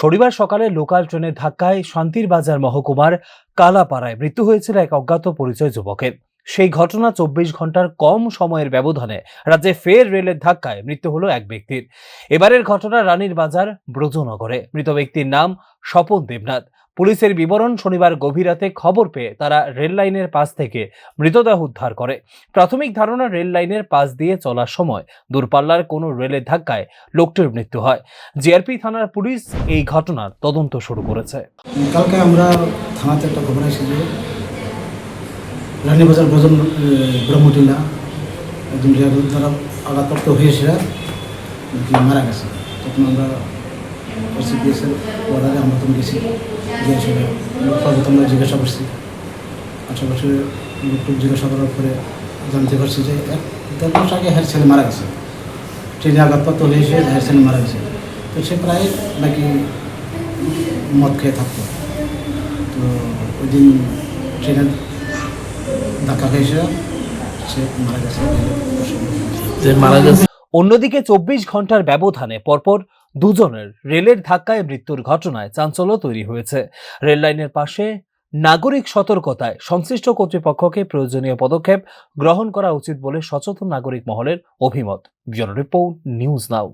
শনিবার সকালে লোকাল ট্রেনের ধাক্কায় শান্তির বাজার মহকুমার কালাপাড়ায় মৃত্যু হয়েছিল এক অজ্ঞাত পরিচয় যুবকের। সেই ঘটনা 24 ঘন্টার কম সময়ের ব্যবধানে রাজ্যে ফের রেলের ধাক্কায় মৃত্যু হলো এক ব্যক্তির। এবারের ঘটনা রানীর বাজার ব্রজনগরে। মৃত ব্যক্তির নাম স্বপন দেবনাথ। পুলিশের বিবরণ, শনিবার গভীর রাতে খবর পেয়ে তারা রেল লাইনের পাশ থেকে মৃতদেহ উদ্ধার করে। প্রাথমিক ধারণা, রেল লাইনের পাশ দিয়ে চলার সময় দূরপাল্লার কোনো রেলের ধাক্কায় লোকটির মৃত্যু হয়। জিআরপি থানার পুলিশ এই ঘটনার তদন্ত শুরু করেছে। কালকে আমরা থানাতে একটা খবর আসে যে রানীবাজার ব্রহ্মটিলা একজন ড্রাইভার দ্বারা আঘাতপ্রাপ্ত হয়েছিল, মারা গেছে। তখন আমরা ওসি দিয়েছে, ওর আগে আমরা তখন গেছি, গিয়েছিল লোককে আমরা জিজ্ঞাসা করছি। আশেপাশে লোকটুক জিজ্ঞাসা করার পরে জানতে পারছি যে 1-1.5 মাস আগে হ্যার ছেলে মারা গেছে, ট্রেনে আঘাতপ্রাপ্ত হয়েছে, হ্যার ছেলে মারা গেছে। তো সে প্রায় নাকি মদ খেয়ে থাকতো। তো ওই দিন ট্রেনের ধাক্কা খেয়েছে, সে মারা গেছে। অন্যদিকে 24 ঘন্টার ব্যবধানে পরপর দুজনের রেলের ধাক্কায় মৃত্যুর ঘটনায় চাঞ্চল্য তৈরি হয়েছে। রেল লাইনের পাশে নাগরিক সতর্কতায় সংশ্লিষ্ট কর্তৃপক্ষকে প্রয়োজনীয় পদক্ষেপ গ্রহণ করা উচিত বলে সচেতন নাগরিক মহলের অভিমত। Bureau report, news now.